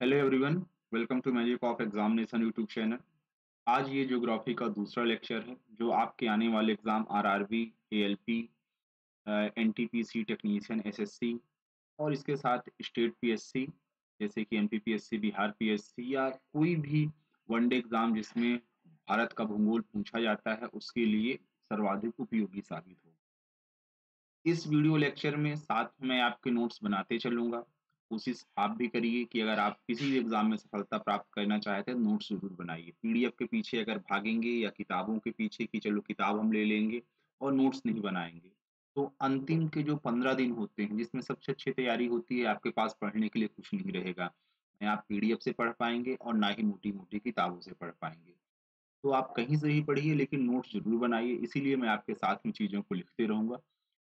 Hello everyone, welcome to magic of examination YouTube channel. आज ये geography का दूसरा लेक्चर है जो आपके आने वाले exam RRB, ALP, NTPC technician, SSC और इसके साथ स्टेट पीएससी जैसे कि एमपीपीएससी, बिहार पीएससी या कोई भी वनडे एग्जाम जिसमें भारत का भूगोल पूछा जाता है उसके लिए सर्वाधिक उपयोगी साबित हो। इस वीडियो लेक्चर में साथ में आपके नोट्स बनाते चलूंगा। कोशिश आप भी करिए कि अगर आप किसी भी एग्जाम में सफलता प्राप्त करना चाहते हैं नोट्स जरूर बनाइए। पीडीएफ के पीछे अगर भागेंगे या किताबों के पीछे कि चलो किताब हम ले लेंगे और नोट्स नहीं बनाएंगे तो अंतिम के जो 15 दिन होते हैं जिसमें सबसे अच्छी तैयारी होती है आपके पास पढ़ने के लिए कुछ नहीं रहेगा। ना आप पीडीएफ से पढ़ पाएंगे और ना ही मोटी मोटी किताबों से पढ़ पाएंगे। तो आप कहीं से ही पढ़िए लेकिन नोट्स जरूर बनाइए। इसीलिए मैं आपके साथ में चीजों को लिखते रहूंगा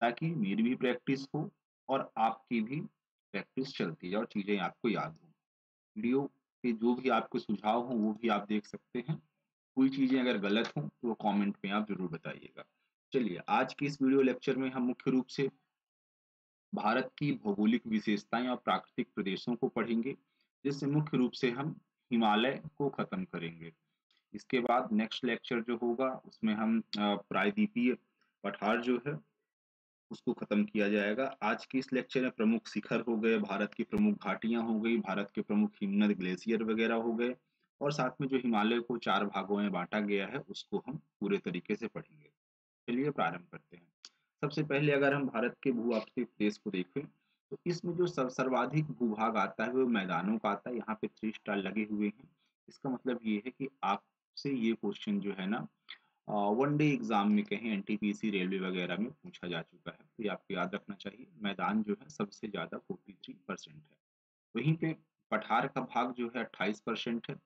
ताकि मेरी भी प्रैक्टिस हो और आपकी भी प्रैक्टिस चलती जाए और चीज़ें आपको याद हों। वीडियो के जो भी आपके सुझाव हों वो भी आप देख सकते हैं। कोई चीज़ें अगर गलत हों तो वो कमेंट में आप ज़रूर बताइएगा। चलिए आज के इस वीडियो लेक्चर में हम मुख्य रूप से भारत की भौगोलिक विशेषताएं और प्राकृतिक प्रदेशों को पढ़ेंगे, जिससे मुख्य रूप से हम हिमालय को खत्म करेंगे। इसके बाद नेक्स्ट लेक्चर जो होगा उसमें हम प्रायद्वीपीय पठार जो है उसको खत्म किया जाएगा। आज के इस लेक्चर में प्रमुख शिखर हो गए, भारत की प्रमुख घाटियां हो गई, भारत के प्रमुख हिमनद ग्लेशियर वगैरह हो गए और साथ में जो हिमालय को 4 भागों में बांटा गया है उसको हम पूरे तरीके से पढ़ेंगे। चलिए प्रारंभ करते हैं। सबसे पहले अगर हम भारत के भू-आकृतिक देश को देखें तो इसमें जो सर्वाधिक भूभाग आता है वो मैदानों का आता है। यहाँ पे 3 स्टार लगे हुए हैं। इसका मतलब ये है कि आपसे ये क्वेश्चन जो है ना वनडे एग्जाम में कहीं एनटीपीसी रेलवे वगैरह में पूछा जा चुका है, तो ये आपको याद रखना चाहिए। मैदान जो है सबसे ज्यादा 43% है। वहीं पे पठार का भाग जो है 28% है,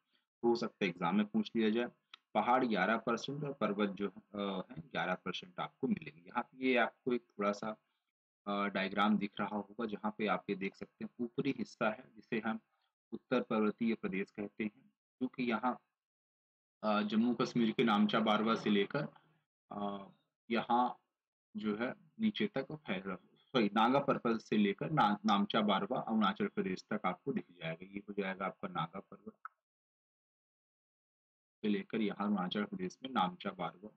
हो सकता है एग्जाम में पूछ लिया जाए। पहाड़ 11% और पर्वत जो है 11% आपको मिलेंगे। यहाँ पे ये आपको एक थोड़ा सा डायग्राम दिख रहा होगा जहाँ पे आप ये देख सकते हैं ऊपरी हिस्सा है जिसे हम उत्तर पर्वतीय प्रदेश कहते हैं, जो कि यहाँ जम्मू कश्मीर के नामचा बारवा से लेकर यहाँ जो है नीचे तक फैला, सॉरी नागा पर्वत से लेकर नामचा बारवा अरुणाचल प्रदेश तक आपको दिख जाएगा। ये हो जाएगा आपका नागा पर्वत से लेकर यहाँ अरुणाचल प्रदेश में नामचा बारवा,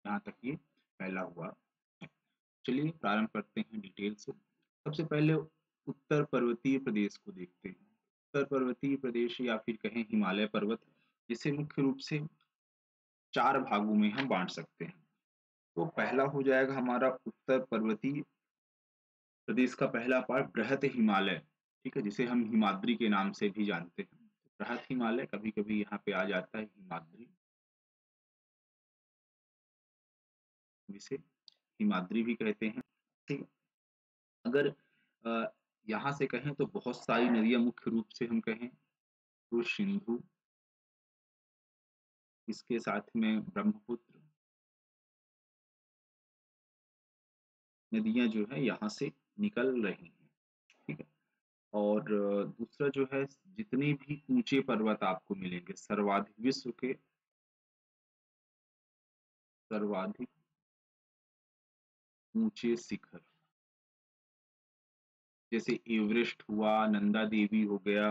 यहाँ तक ये फैला हुआ है। चलिए प्रारंभ करते हैं डिटेल से। सबसे पहले उत्तर पर्वतीय प्रदेश को देखते हैं। उत्तर पर्वतीय प्रदेश या फिर कहें हिमालय पर्वत, जिसे मुख्य रूप से 4 भागों में हम बांट सकते हैं। तो पहला हो जाएगा हमारा उत्तर पर्वतीय प्रदेश का पहला पार्ट बृहत हिमालय, ठीक है, जिसे हम हिमाद्री के नाम से भी जानते हैं। बृहत हिमालय कभी कभी यहाँ पे आ जाता है हिमाद्री, जिसे हिमाद्री भी कहते हैं। ठीक है। अगर अ, यहाँ से कहें तो बहुत सारी नदियां, मुख्य रूप से हम कहें तो सिंधु, इसके साथ में ब्रह्मपुत्र नदियां जो है यहाँ से निकल रही हैं। ठीक है। और दूसरा जो है जितने भी ऊंचे पर्वत आपको मिलेंगे, सर्वाधिक विश्व के सर्वाधिक ऊंचे शिखर, जैसे एवरेस्ट हुआ, नंदा देवी हो गया,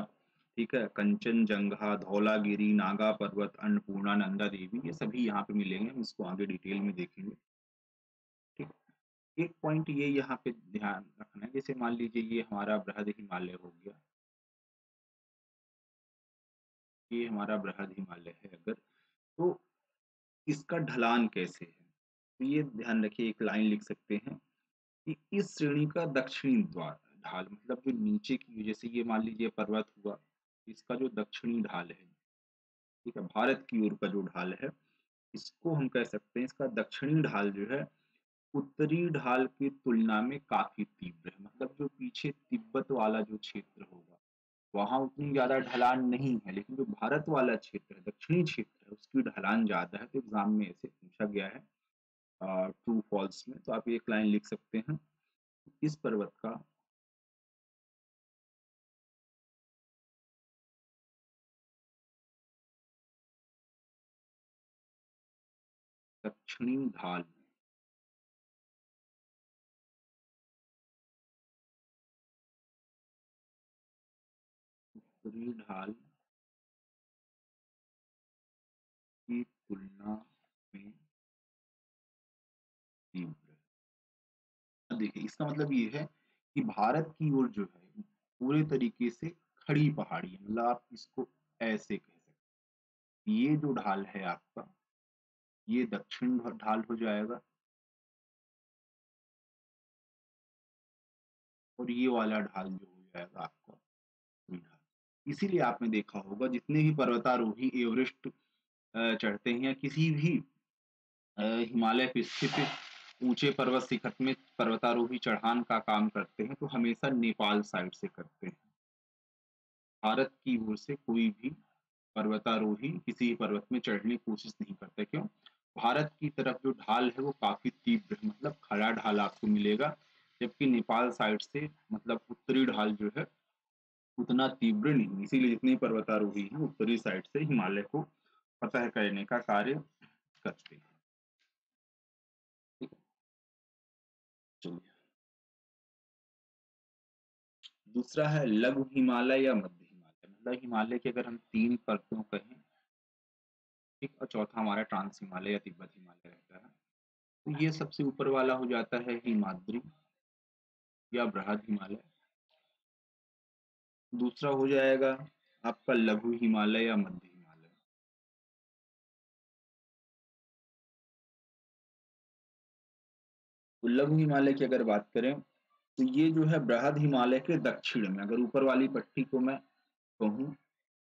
ठीक है, कंचनजंगा, धौलागिरी, नागा पर्वत, अन्नपूर्णा, नंदा देवी, ये सभी यहाँ पे मिलेंगे। हम इसको आगे डिटेल में देखेंगे। ठीक। एक पॉइंट ये यहाँ पे ध्यान रखना है, जैसे मान लीजिए ये हमारा बृहद हिमालय हो गया, ये हमारा बृहद हिमालय है अगर, तो इसका ढलान कैसे है, तो ये ध्यान रखिए, एक लाइन लिख सकते हैं कि इस श्रेणी का दक्षिणी द्वार ढाल, मतलब जो नीचे की, जैसे ये मान लीजिए पर्वत हुआ, इसका जो दक्षिणी ढाल है, ठीक है, भारत की ओर का जो ढाल है, इसको हम कह सकते हैं, इसका दक्षिणी ढाल जो है उत्तरी ढाल की तुलना में काफी तीव्र है। मतलब जो पीछे तिब्बत वाला जो क्षेत्र होगा वहां उतनी ज्यादा ढलान नहीं है, लेकिन जो भारत वाला क्षेत्र है, दक्षिणी क्षेत्र है, उसकी ढलान ज्यादा है। तो एग्जाम में ऐसे पूछा गया है ट्रू फॉल्स में, तो आप एक लाइन लिख सकते हैं, इस पर्वत का दक्षिणी ढाल उत्तरी ढाल की तुलना में तीव्र। अब देखिए इसका मतलब ये है कि भारत की ओर जो है पूरे तरीके से खड़ी पहाड़ी है, मतलब आप इसको ऐसे कह सकते हैं। ये जो ढाल है आपका, ये दक्षिण ढाल हो जाएगा, और ये वाला ढाल जो हो जाएगा आपका उत्तरी ढाल। इसीलिए आपने देखा होगा जितने भी पर्वतारोही एवरेस्ट चढ़ते हैं या किसी भी हिमालय पे स्थित ऊंचे पर्वत शिखर में पर्वतारोही चढ़ान का काम करते हैं तो हमेशा नेपाल साइड से करते हैं। भारत की ओर से कोई भी पर्वतारोही किसी भी पर्वत में चढ़ने की कोशिश नहीं करते। क्यों? भारत की तरफ जो ढाल है वो काफी तीव्र है, मतलब खड़ा ढाल आपको मिलेगा, जबकि नेपाल साइड से मतलब उत्तरी ढाल जो है उतना तीव्र नहीं। इसीलिए जितने पर्वतारोही हैं उत्तरी साइड से हिमालय को फतह करने का कार्य करते हैं। ठीक है, चलिए। दूसरा है लघु हिमालय या मध्य हिमालय। मतलब हिमालय के अगर हम तीन परतों कहें, ठीक, और चौथा हमारा ट्रांस हिमालय या तिब्बत हिमालय रहता है। तो ये सबसे ऊपर वाला हो जाता है हिमाद्री या बृहद हिमालय। दूसरा हो जाएगा आपका लघु हिमालय या मध्य हिमालय। तो लघु हिमालय की अगर बात करें तो ये जो है बृहद हिमालय के दक्षिण में, अगर ऊपर वाली पट्टी को मैं कहूँ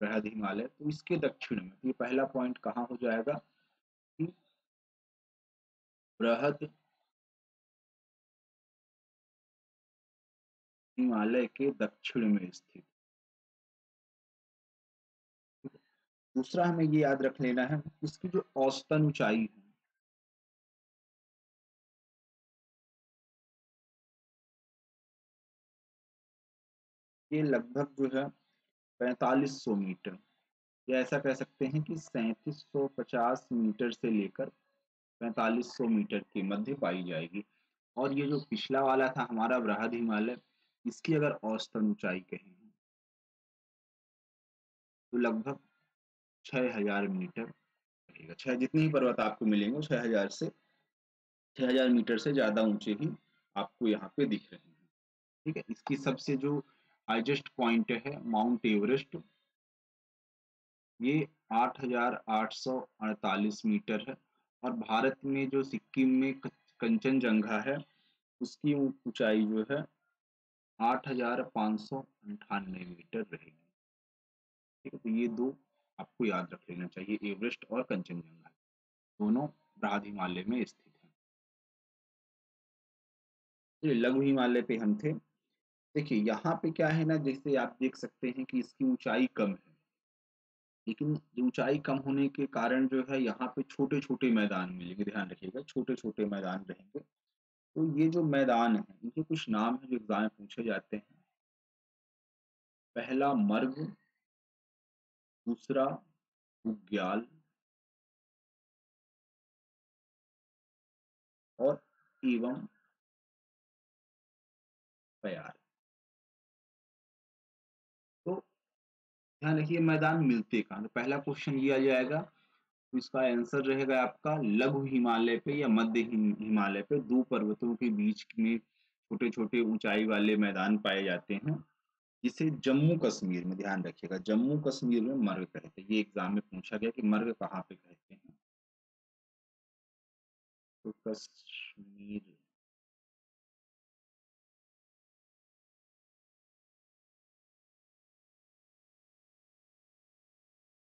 बृहद हिमालय, तो इसके दक्षिण में। तो ये पहला पॉइंट कहाँ हो जाएगा कि बृहद हिमालय के दक्षिण में स्थित। दूसरा हमें ये याद रख लेना है इसकी जो औसतन ऊंचाई है, ये लगभग जो है 4500 मीटर, या ऐसा कह सकते हैं कि 3750 मीटर से लेकर 4500 मीटर के मध्य पाई जाएगी। और ये जो पिछला वाला था हमारा बृहद हिमालय, इसकी अगर औसतन ऊंचाई कहें तो लगभग 6000 मीटर रहेगा। छह जितने ही पर्वत आपको मिलेंगे 6000 मीटर से ज्यादा ऊंचे ही आपको यहाँ पे दिख रहे हैं। ठीक है, इसकी सबसे जो हाईएस्ट पॉइंट है माउंट एवरेस्ट, ये 8848 मीटर है। और भारत में जो सिक्किम में कंचनजंगा है, उसकी ऊंचाई जो है 8598 मीटर रहेगी। ठीक है, तो ये दो आपको याद रख लेना चाहिए, एवरेस्ट और कंचनजंगा, दोनों बृहद हिमालय में स्थित है। ये लघु हिमालय पे हम थे। देखिए यहाँ पे क्या है ना, जैसे आप देख सकते हैं कि इसकी ऊंचाई कम है, लेकिन ऊंचाई कम होने के कारण जो है यहाँ पे छोटे छोटे मैदान मिलेंगे। ध्यान रखिएगा, छोटे छोटे मैदान रहेंगे। तो ये जो मैदान है इनके कुछ नाम है जो एग्जाम में पूछे जाते हैं। पहला मर्ग, दूसरा बुग्याल, और एवं प्यार। तो ध्यान रखिए मैदान मिलते कहाँ, तो पहला क्वेश्चन ये आ जाएगा। तो इसका आंसर रहेगा आपका लघु हिमालय पे या मध्य हिमालय पे दो पर्वतों के बीच में छोटे छोटे ऊंचाई वाले मैदान पाए जाते हैं, जिसे जम्मू कश्मीर में, ध्यान रखिएगा, जम्मू कश्मीर में मर्ग कहते हैं। ये एग्जाम में पूछा गया कि मर्ग कहाँ पे कहते हैं। तो कश्मीर,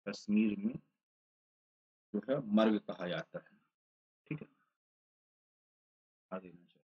कश्मीर में जो है मर्ग कहा जाता है। ठीक है, आ देना चाहिए।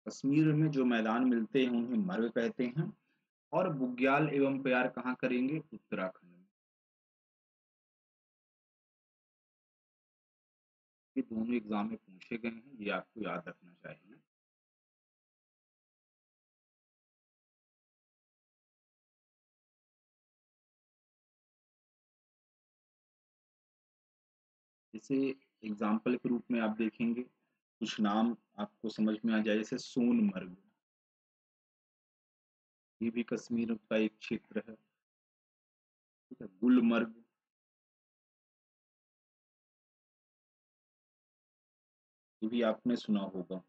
कश्मीर में जो मैदान मिलते हैं उन्हें मर्ग कहते हैं। और बुग्याल एवं प्यार कहाँ करेंगे? उत्तराखंड में। ये दोनों एग्जाम में पूछे गए हैं, ये आपको याद रखना चाहिए। जैसे एग्जाम्पल के रूप में आप देखेंगे, कुछ नाम आपको समझ में आ जाए, जैसे सोनमर्ग, ये भी कश्मीर का एक क्षेत्र है। ठीक है, गुलमर्ग, ये भी आपने सुना होगा, है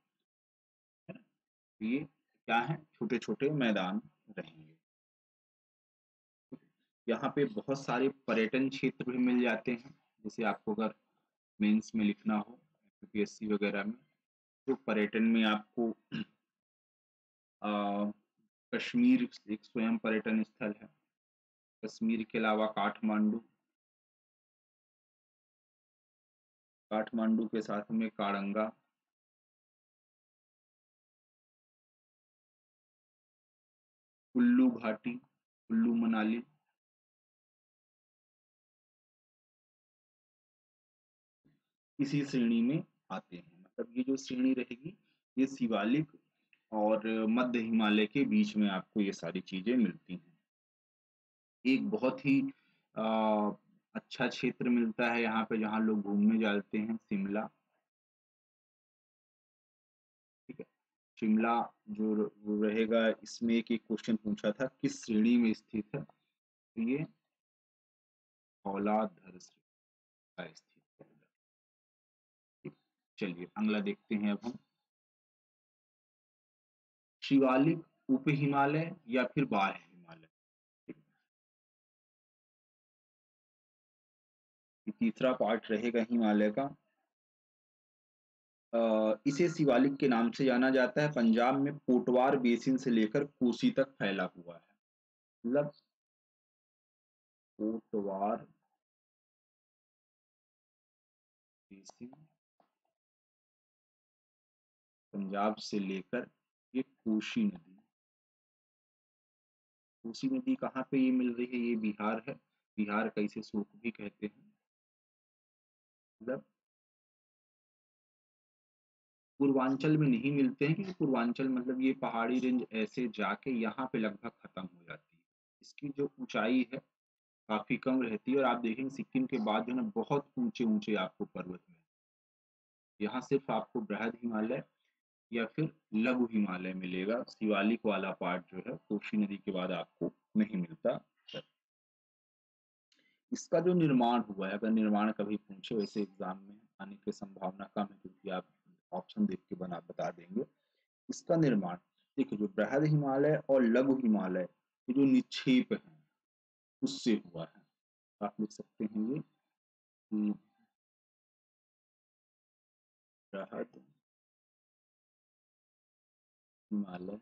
ना? तो ये क्या है, छोटे छोटे मैदान रहेंगे। यहाँ पे बहुत सारे पर्यटन क्षेत्र भी मिल जाते हैं। जैसे आपको अगर मेंस में लिखना हो, यूपीएससी वगैरह में, तो पर्यटन में आपको अ, कश्मीर एक स्वयं पर्यटन स्थल है। कश्मीर के अलावा काठमांडू, काठमांडू के साथ में कारंगा, कुल्लू घाटी, कुल्लू मनाली, इसी श्रेणी में आते हैं। मतलब ये जो श्रेणी रहेगी, ये शिवालिक और मध्य हिमालय के बीच में आपको ये सारी चीजें मिलती हैं। एक बहुत ही अ, अच्छा क्षेत्र मिलता है यहाँ पे, जहाँ लोग घूमने जाते हैं, शिमला। ठीक है, शिमला जो रहेगा, इसमें एक एक क्वेश्चन पूछा था किस श्रेणी में स्थित है, तो ये धौलाधर श्रेणी का स्थित है। ठीक, चलिए अगला देखते हैं अब हम, शिवालिक, उप हिमालय या फिर बाह्य हिमालय। ठीक, ये तीसरा पार्ट रहेगा हिमालय का। इसे शिवालिक के नाम से जाना जाता है। पंजाब में पोटवार बेसिन से लेकर कोसी तक फैला हुआ है। मतलब पोटवार बेसिन, पंजाब से लेकर ये कोसी नदी, कोसी नदी कहाँ पे ये मिल रही है, ये बिहार है। बिहार का इसे शोक भी कहते हैं। मतलब पूर्वांचल में नहीं मिलते हैं, क्योंकि पूर्वांचल मतलब ये पहाड़ी रेंज ऐसे जाके यहाँ पे लगभग खत्म हो जाती है। इसकी जो ऊंचाई है काफी कम रहती है, और आप देखेंगे सिक्किम के बाद जो है ना, बहुत ऊंचे ऊंचे आपको पर्वत मिलते हैं। यहाँ सिर्फ आपको बृहद हिमालय या फिर लघु हिमालय मिलेगा। शिवालिक वाला पार्ट जो है कोसी नदी के बाद आपको नहीं मिलता। इसका जो निर्माण हुआ है, अगर निर्माण कभी पूछे वैसे एग्जाम में आने की संभावना कम है, क्योंकि आप ऑप्शन देख के बना बता देंगे। इसका निर्माण, देखिए, जो बृहद हिमालय और लघु हिमालय, ये जो निक्षेप है उससे हुआ है। आप लिख सकते हैं ये कि बृहद हिमालय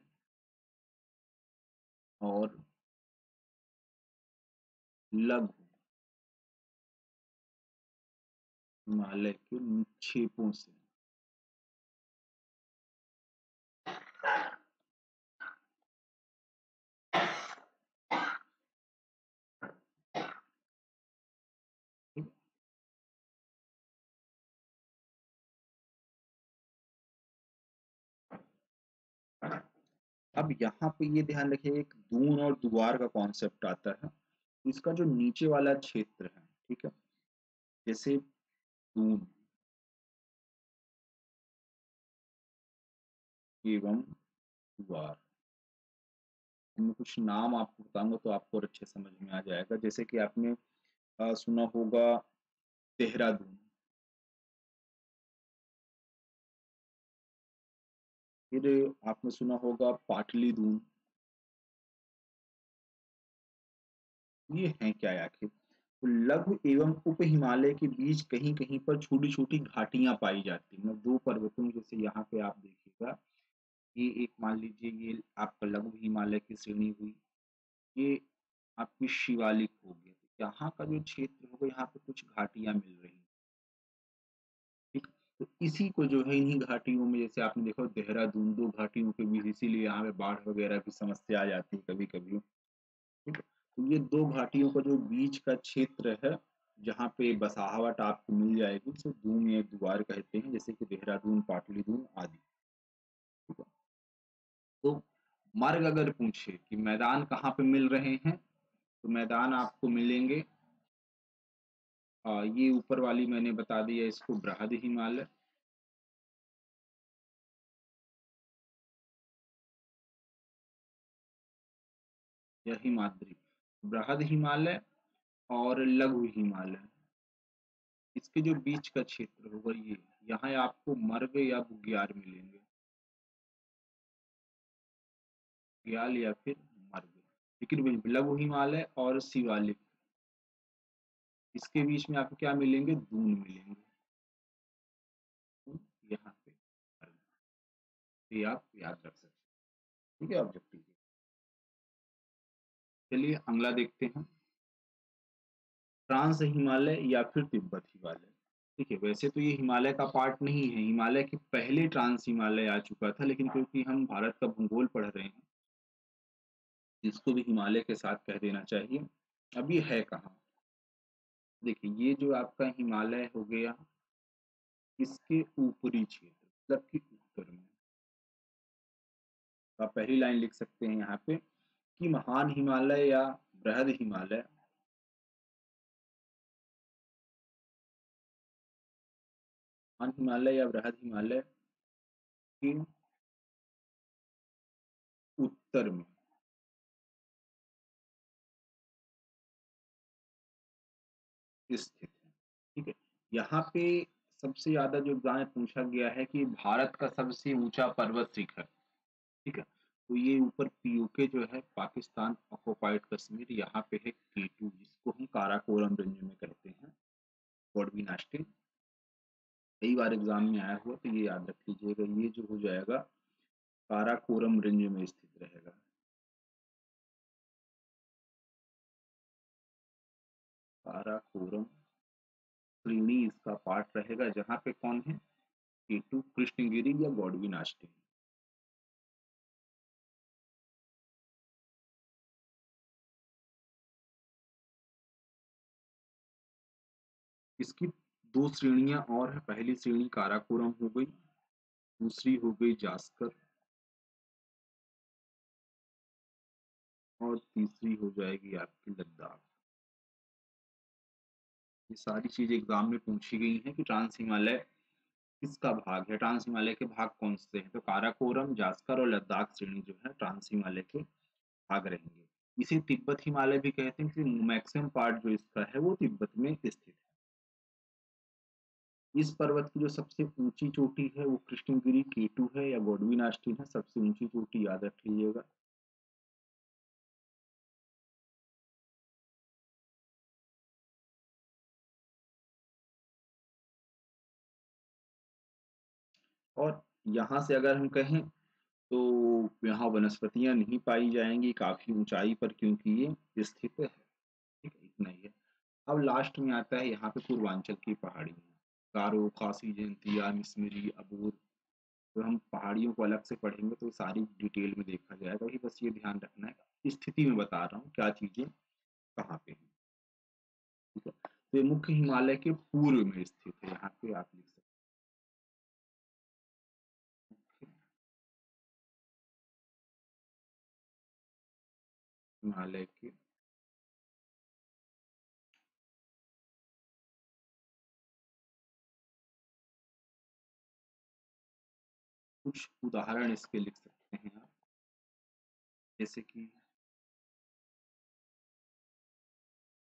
और लघु हिमालय के निक्षेपों से। अब यहाँ पे ये ध्यान रखिए, एक दून और दुआर का कॉन्सेप्ट आता है। इसका जो नीचे वाला क्षेत्र है, ठीक है, जैसे दून एवं दुआर, इनमें कुछ नाम आपको बताऊंगा तो आपको और अच्छे समझ में आ जाएगा। जैसे कि आपने सुना होगा देहरादून, फिर आपने सुना होगा पाटलिदून। ये है क्या आखिर, तो लघु एवं उप हिमालय के बीच कहीं कहीं पर छोटी छोटी घाटियां पाई जाती हैं। मतलब दो पर्वतों, जैसे यहाँ पे आप देखिएगा, ये एक मान लीजिए ये आपका लघु हिमालय की श्रेणी हुई, ये आपकी शिवालिक हो गया। तो यहाँ का जो क्षेत्र होगा, यहाँ पे कुछ घाटियां मिल रही हैं। ठीक, तो इसी को जो है इन्हीं घाटियों में, जैसे आपने देखा देहरादून, दो घाटियों के बीच, इसीलिए यहाँ पे बाढ़ वगैरह की समस्या आ जाती है कभी कभी। ठीक है, तो ये दो घाटियों का जो बीच का क्षेत्र है, जहाँ पे बसाहट आपको मिल जाएगी, उसे दून या द्वार कहते हैं, जैसे कि देहरादून, पाटलिदून आदि। ठीक है, तो मार्ग अगर पूछे कि मैदान कहाँ पे मिल रहे हैं, तो मैदान आपको मिलेंगे ये ऊपर वाली मैंने बता दिया इसको बृहद हिमालय। या हिमाद्री, बृहद हिमालय और लघु हिमालय, इसके जो बीच का क्षेत्र होगा ये, यहाँ आपको मर्ग या बुग्याल मिलेंगे, बुग्याल या फिर मर्ग। लेकिन लघु हिमालय और शिवालिक, इसके बीच में आपको क्या मिलेंगे, दून मिलेंगे, यहाँ पे मर्ग। ये आप याद रख सकते हैं, ठीक है ऑब्जेक्टिव। चलिए अगला देखते हैं, ट्रांस हिमालय या फिर तिब्बत हिमालय। ठीक है, वैसे तो ये हिमालय का पार्ट नहीं है, हिमालय के पहले ट्रांस हिमालय आ चुका था, लेकिन क्योंकि हम भारत का भूगोल पढ़ रहे हैं, इसको भी हिमालय के साथ कह देना चाहिए। अब ये है कहाँ, देखिए ये जो आपका हिमालय हो गया, इसके ऊपरी क्षेत्र मतलब कि उत्तर में। तो आप पहली लाइन लिख सकते हैं यहाँ पे कि महान हिमालय या बृहद हिमालय, महान हिमालय या बृहद हिमालय के उत्तर में स्थित है। ठीक है, यहाँ पे सबसे ज्यादा जो एग्जाम पूछा गया है कि भारत का सबसे ऊंचा पर्वत शिखर। ठीक है, तो ये ऊपर पीओके जो है, पाकिस्तान ऑक्युपाइड कश्मीर, यहाँ पे है K2, जिसको हम काराकोरम रेंज में कहते हैं, गॉडविनास्टी। कई बार एग्जाम में आया हुआ, तो ये याद रख लीजिएगा, ये जो हो जाएगा काराकोरम रेंज में स्थित रहेगा। काराकोरम श्रेणी इसका पार्ट रहेगा, जहाँ पे कौन है, K2 कृष्णगिरी या गॉडविनास्टी। इसकी दो श्रेणियां और है, पहली श्रेणी काराकोरम हो गई, दूसरी हो गई जास्कर, और तीसरी हो जाएगी आपकी लद्दाख। ये सारी चीजें एग्जाम में पूछी गई हैं कि ट्रांस हिमालय किसका भाग है, ट्रांस हिमालय के भाग कौन से हैं, तो काराकोरम, जास्कर और लद्दाख श्रेणी जो है ट्रांस हिमालय के भाग रहेंगे। इसे तिब्बत हिमालय भी कहते हैं, क्योंकि मैक्सिमम पार्ट जो इसका है वो तिब्बत में स्थित है। इस पर्वत की जो सबसे ऊंची चोटी है वो कृष्णगिरी K2 है या गॉडविनास्टी है, सबसे ऊंची चोटी याद रख लीजिएगा। और यहाँ से अगर हम कहें तो यहाँ वनस्पतियां नहीं पाई जाएंगी काफी ऊंचाई पर, क्योंकि ये स्थित है। ठीक है, इतना ही है। अब लास्ट में आता है यहाँ पे पूर्वांचल की पहाड़ियाँ, गारो, खासी, जयंतिया, मिसमिरी, अबूर। तो हम पहाड़ियों को अलग से पढ़ेंगे तो सारी डिटेल में देखा जाएगा, वही बस ये ध्यान रखना है, स्थिति में बता रहा हूँ क्या चीजें कहाँ पे हैं। ठीक है, तो ये मुख्य हिमालय के पूर्व में स्थित है, यहाँ पे आप लिख सकते हैं हिमालय के कुछ उदाहरण इसके लिख सकते हैं आप, जैसे कि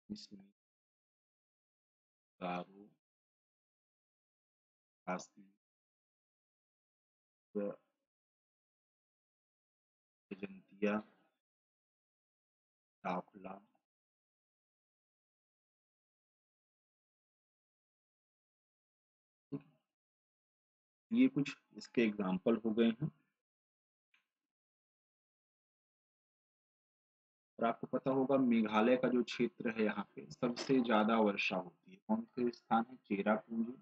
मिसमी, गारो, खासी, जयंतिया, दाखला। ये कुछ इसके एग्जाम्पल हो गए हैं। और आपको पता होगा मेघालय का जो क्षेत्र है, यहाँ पे सबसे ज्यादा वर्षा होती है, कौन से स्थान है, चेरापूंजी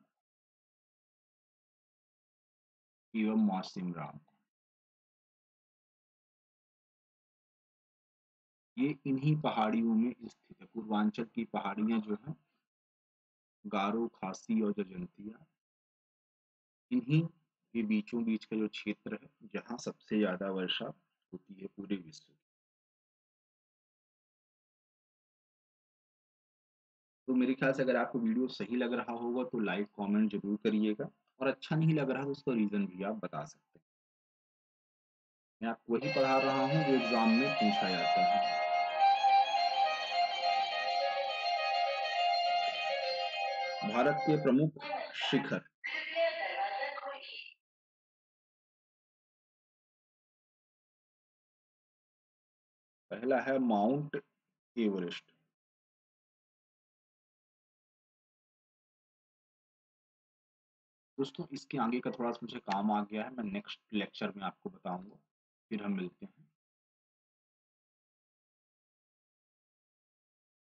एवं मौसिम राम। ये इन्हीं पहाड़ियों में स्थित है, पूर्वांचल की पहाड़ियां जो है, गारो, खासी और जजंतिया, इन्हीं के बीचों बीच का जो क्षेत्र है, जहाँ सबसे ज्यादा वर्षा होती है पूरे विश्व में। तो मेरे ख्याल से अगर आपको वीडियो सही लग रहा होगा तो लाइक, कमेंट ज़रूर करिएगा और अच्छा नहीं लग रहा है तो उसका रीज़न भी आप बता सकते हैं। मैं आपको वही पढ़ा रहा हूँ जो एग्ज़ाम में पूछा जाता है। भारत के प्रमुख शिखर, पहला है माउंट एवरेस्ट। दोस्तों इसके आगे का थोड़ा-सा मुझे काम आ गया है, मैं नेक्स्ट लेक्चर में आपको बताऊँगा। फिर हम मिलते हैं।